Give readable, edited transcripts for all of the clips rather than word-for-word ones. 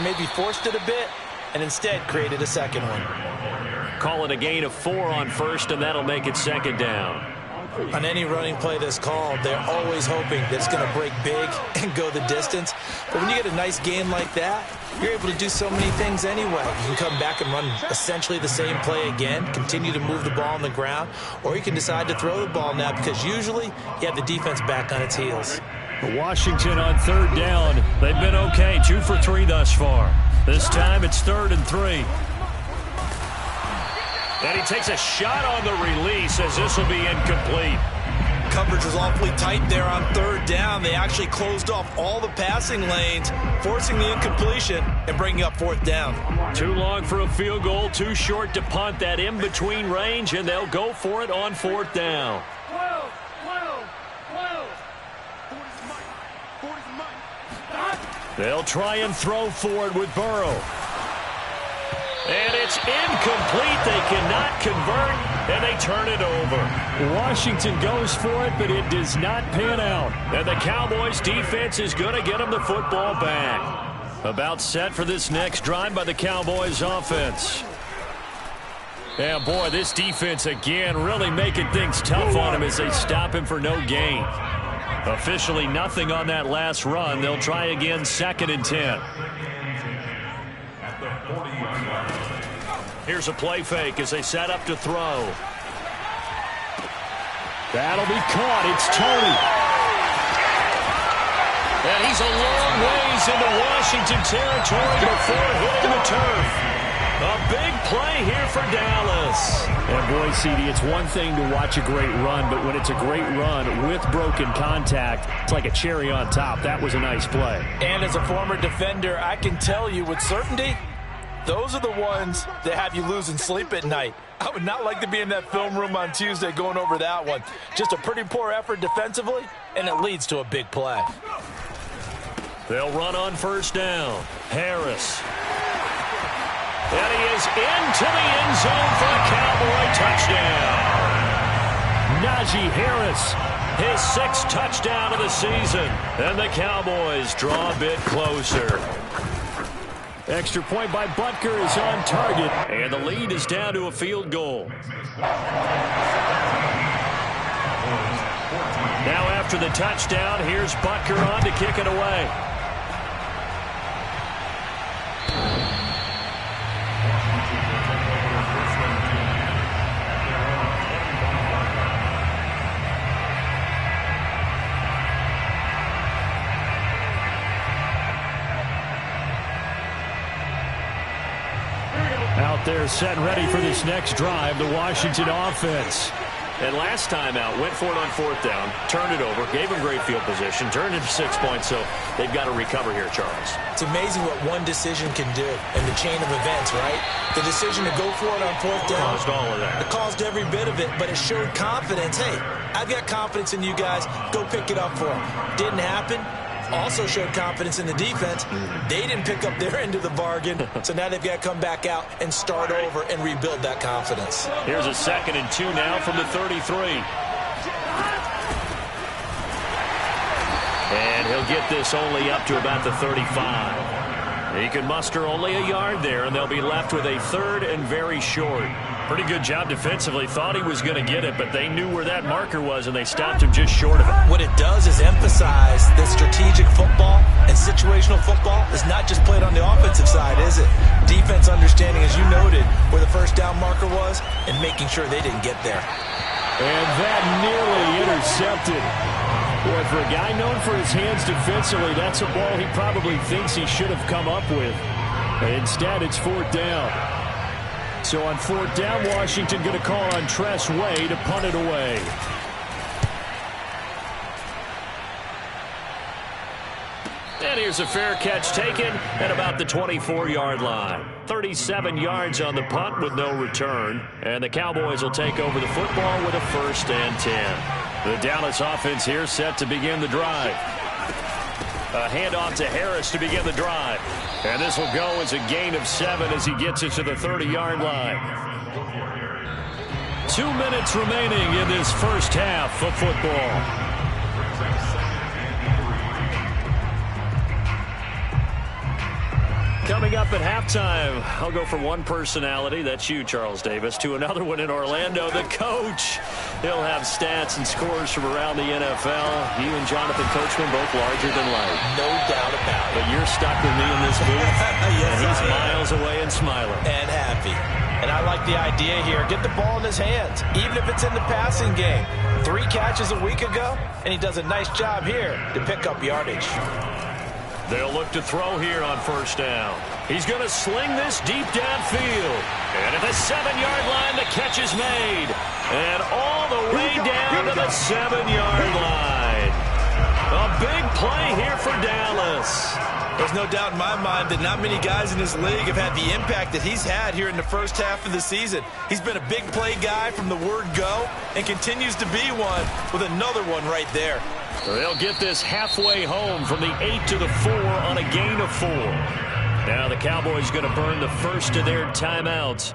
maybe forced it a bit and instead created a second one. Call it a gain of 4 on first, and that'll make it second down. On any running play that's called, they're always hoping that it's going to break big and go the distance. But when you get a nice gain like that, you're able to do so many things anyway. You can come back and run essentially the same play again, continue to move the ball on the ground, or you can decide to throw the ball now because usually you have the defense back on its heels. Washington on third down. They've been okay, 2 for 3 thus far. This time it's 3rd and 3. And he takes a shot on the release as this will be incomplete. Coverage was awfully tight there on third down. They actually closed off all the passing lanes, forcing the incompletion and bringing up 4th down. Too long for a field goal, too short to punt. That in-between range, and they'll go for it on 4th down. They'll try and throw for it with Burrow. And it's incomplete. They cannot convert, and they turn it over. Washington goes for it, but it does not pan out. And the Cowboys' defense is going to get them the football back. About set for this next drive by the Cowboys' offense. And, boy, this defense again really making things tough on him as they stop him for no gain. Officially nothing on that last run. They'll try again, 2nd and 10. Here's a play fake as they set up to throw. That'll be caught. It's Tony. And he's a long ways into Washington territory before hitting the turf. A big play here for Dallas. And boy, CD, it's one thing to watch a great run, but when it's a great run with broken contact, it's like a cherry on top. That was a nice play. And as a former defender, I can tell you with certainty, those are the ones that have you losing sleep at night. I would not like to be in that film room on Tuesday going over that one. Just a pretty poor effort defensively, and it leads to a big play. They'll run on 1st down. Harris. And he is into the end zone for a Cowboy touchdown. Najee Harris, his 6th touchdown of the season. And the Cowboys draw a bit closer. Extra point by Butker is on target, and the lead is down to a field goal. Now after the touchdown, here's Butker on to kick it away. Out there set and ready for this next drive, the Washington offense. And last time out, went for it on 4th down, turned it over, gave him great field position, turned it to 6 points, so they've got to recover here, Charles. It's amazing what one decision can do in the chain of events, right? The decision to go for it on 4th down. Caused all of that. It caused every bit of it, but it showed confidence. Hey, I've got confidence in you guys. Go pick it up for them. Didn't happen. Also showed confidence in the defense. They didn't pick up their end of the bargain, so now they've got to come back out and start over and rebuild that confidence. Here's a 2nd and 2 now from the 33. And he'll get this only up to about the 35. He can muster only a yard there, and they'll be left with a 3rd and very short. Pretty good job defensively. Thought he was going to get it, but they knew where that marker was, and they stopped him just short of it. What it does is emphasize that strategic football and situational football is not just played on the offensive side, is it? Defense understanding, as you noted, where the 1st down marker was and making sure they didn't get there. And that nearly intercepted. Boy, for a guy known for his hands defensively, that's a ball he probably thinks he should have come up with. Instead, it's 4th down. So on 4th down, Washington going to call on Tress Way to punt it away. And here's a fair catch taken at about the 24-yard line. 37 yards on the punt with no return. And the Cowboys will take over the football with a 1st and 10. The Dallas offense here set to begin the drive. A handoff to Harris to begin the drive. And this will go as a gain of 7 as he gets it to the 30-yard line. 2 minutes remaining in this first half of football. Coming up at halftime, I'll go from one personality, that's you, Charles Davis, to another one in Orlando, the coach. He'll have stats and scores from around the NFL. You and Jonathan Coachman both larger than life. No doubt about it. But you're stuck with me in this booth. Yes, and he's miles away and smiling. And happy. And I like the idea here. Get the ball in his hands, even if it's in the passing game. 3 catches a week ago, and he does a nice job here to pick up yardage. They'll look to throw here on first down. He's going to sling this deep downfield. And at the 7-yard line, the catch is made. And all the way down to the 7-yard line. A big play here for Dallas. There's no doubt in my mind that not many guys in this league have had the impact that he's had here in the first half of the season. He's been a big play guy from the word go and continues to be one with another one right there. They'll get this halfway home from the 8 to the 4 on a gain of 4. Now the Cowboys going to burn the first of their timeouts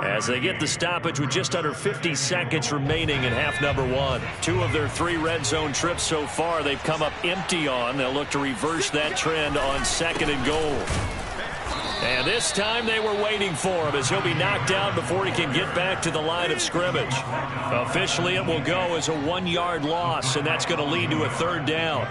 as they get the stoppage with just under 50 seconds remaining in half number 1. 2 of their 3 red zone trips so far they've come up empty on. They'll look to reverse that trend on 2nd and goal. And this time they were waiting for him as he'll be knocked down before he can get back to the line of scrimmage. Officially, it will go as a 1-yard loss, and that's going to lead to a 3rd down.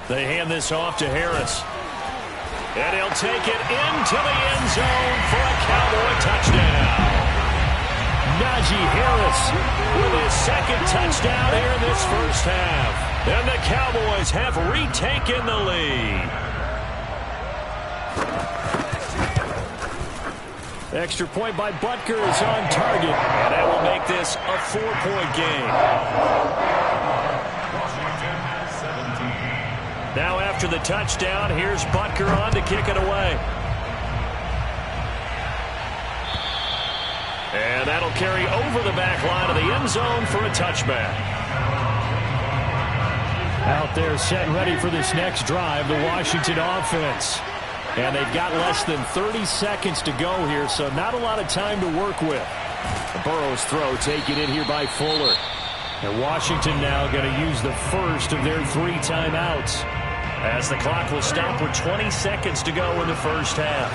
They hand this off to Harris. And he'll take it into the end zone for a Cowboy touchdown. Najee Harris with his 2nd touchdown here in this first half. And the Cowboys have retaken the lead. Extra point by Butker is on target. And that will make this a 4-point game. Now after the touchdown, here's Butker on to kick it away. And that'll carry over the back line of the end zone for a touchback. Out there set ready for this next drive, the Washington offense. And they've got less than 30 seconds to go here, so not a lot of time to work with. Burrow's throw taken in here by Fuller. And Washington now going to use the first of their 3 timeouts, as the clock will stop with 20 seconds to go in the first half.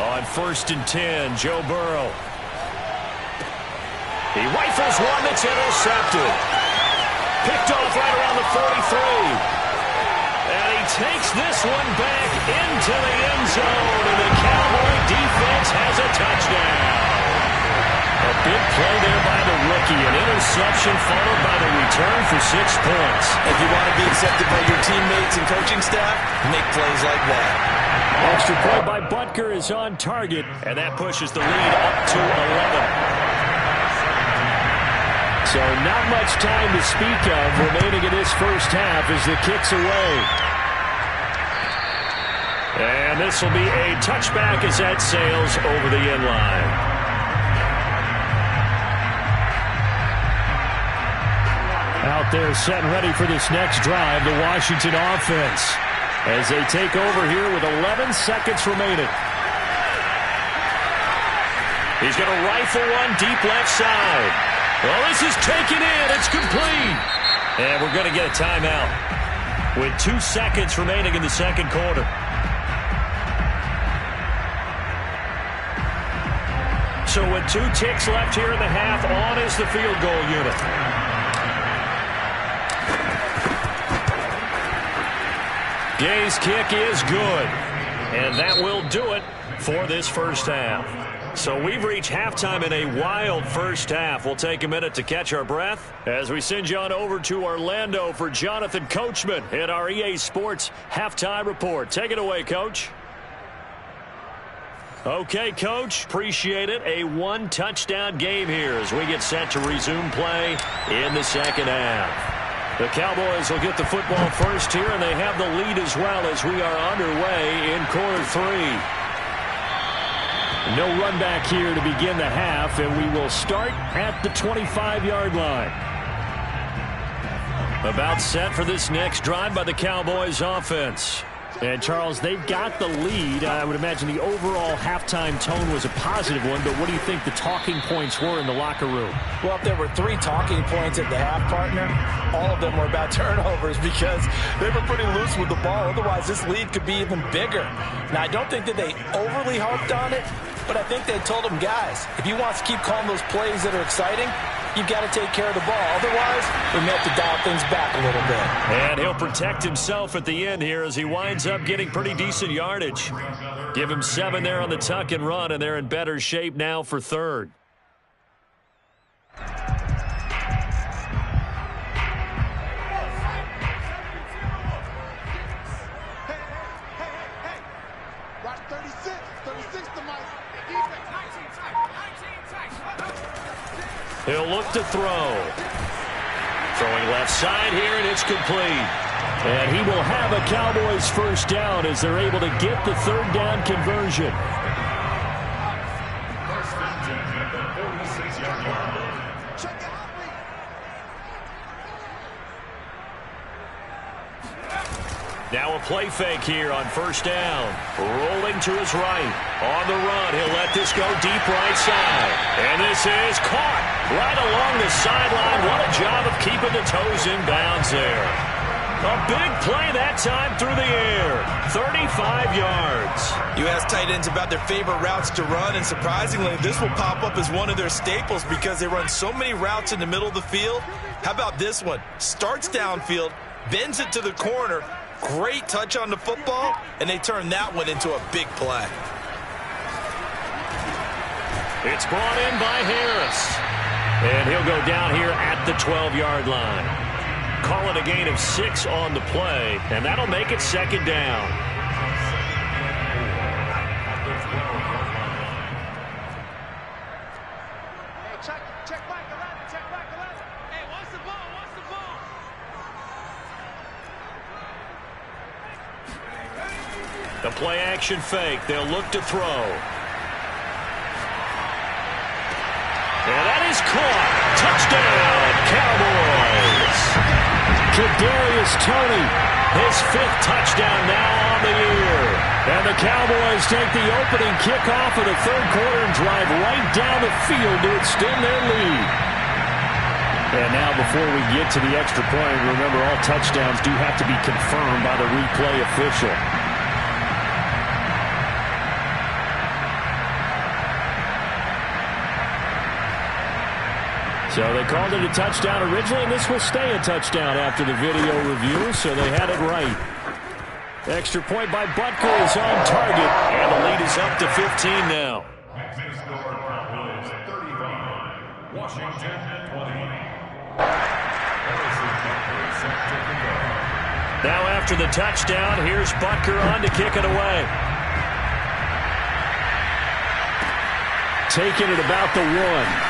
On 1st and 10, Joe Burrow. He rifles one that's intercepted. Picked off right around the 43. And he takes this one back into the end zone, and the Cowboy defense has a touchdown. A big play there by the rookie. An interception followed by the return for 6 points. If you want to be accepted by your teammates and coaching staff, make plays like that. Extra point by Butker is on target, and that pushes the lead up to 11. So not much time to speak of remaining in this first half as the kick's away. And this will be a touchback as that sails over the end line. Out there set and ready for this next drive, the Washington offense, as they take over here with 11 seconds remaining. He's going to rifle one deep left side. Well, this is taken in. It's complete. And we're going to get a timeout with 2 seconds remaining in the 2nd quarter. So with 2 ticks left here in the half, on is the field goal unit. Gay's kick is good. And that will do it for this first half. So we've reached halftime in a wild first half. We'll take a minute to catch our breath as we send you on over to Orlando for Jonathan Coachman in our EA Sports Halftime Report. Take it away, Coach. Okay, Coach, appreciate it. A 1-touchdown game here as we get set to resume play in the second half. The Cowboys will get the football first here, and they have the lead as well as we are underway in quarter 3. No run back here to begin the half, and we will start at the 25-yard line. About set for this next drive by the Cowboys offense. And, Charles, they've got the lead. I would imagine the overall halftime tone was a positive one, but what do you think the talking points were in the locker room? Well, if there were 3 talking points at the half, partner, all of them were about turnovers because they were pretty loose with the ball. Otherwise, this lead could be even bigger. Now, I don't think that they overly harped on it, but I think they told them, guys, if you want to keep calling those plays that are exciting, you've got to take care of the ball. Otherwise, we may have to dial things back a little bit. And he'll protect himself at the end here as he winds up getting pretty decent yardage. Give him 7 there on the tuck and run, and they're in better shape now for third. He'll look to throw. Throwing left side here, and it's complete. And he will have a Cowboys first down as they're able to get the third down conversion. Now a play fake here on first down. Rolling to his right. On the run, he'll let this go deep right side. And this is caught right along the sideline. What a job of keeping the toes in bounds there. A big play that time through the air. 35 yards. You ask tight ends about their favorite routes to run, and surprisingly, this will pop up as one of their staples because they run so many routes in the middle of the field. How about this one? Starts downfield, bends it to the corner, great touch on the football, and they turn that one into a big play. It's brought in by Harris. And he'll go down here at the 12-yard line. Call it a gain of 6 on the play, and that'll make it second down. Hey, check back 11, check back 11. Hey, what's the ball? What's the ball? The play action fake. They'll look to throw. And that is caught. Touchdown, Cowboys. Kadarius Toney, his 5th touchdown now on the year. And the Cowboys take the opening kickoff of the third quarter and drive right down the field to extend their lead. And now before we get to the extra point, remember all touchdowns do have to be confirmed by the replay official. So they called it a touchdown originally, and this will stay a touchdown after the video review, so they had it right. Extra point by Butker is on target, and the lead is up to 15 now. Now after the touchdown, here's Butker on to kick it away. Taking it about the 1.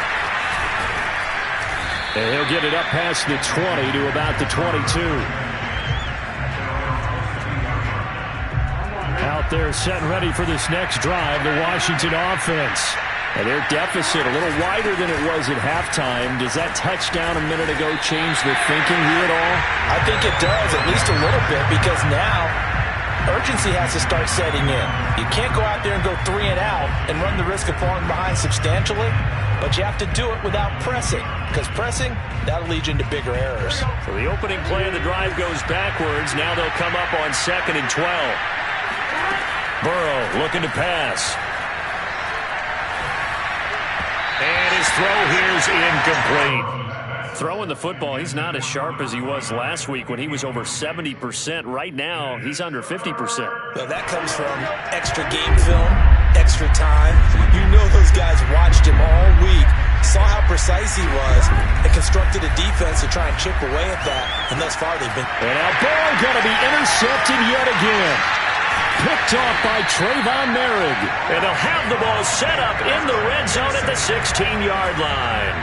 And he'll get it up past the 20 to about the 22. Out there set and ready for this next drive, the Washington offense. And their deficit a little wider than it was at halftime. Does that touchdown a minute ago change the thinking here at all? I think it does, at least a little bit, because now urgency has to start setting in. You can't go out there and go 3 and out and run the risk of falling behind substantially, but you have to do it without pressing, because pressing, that'll lead you into bigger errors. So the opening play of the drive goes backwards. Now they'll come up on 2nd and 12. Burrow looking to pass. And his throw here is incomplete. Throwing the football, he's not as sharp as he was last week when he was over 70%. Right now, he's under 50%. Well, that comes from extra game film, extra time. You know those guys watched him all week, saw how precise he was, and constructed a defense to try and chip away at that. And thus far, they've been... And now Burrow going to be intercepted yet again. Picked off by Trayvon Merrick. And they'll have the ball set up in the red zone at the 16-yard line.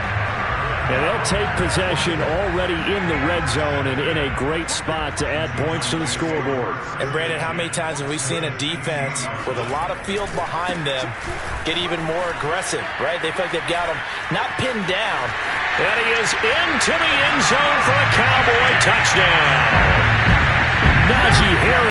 And they'll take possession already in the red zone and in a great spot to add points to the scoreboard. And, Brandon, how many times have we seen a defense with a lot of field behind them get even more aggressive, right? They feel like they've got them not pinned down. And he is into the end zone for a Cowboy touchdown. Najee Harris.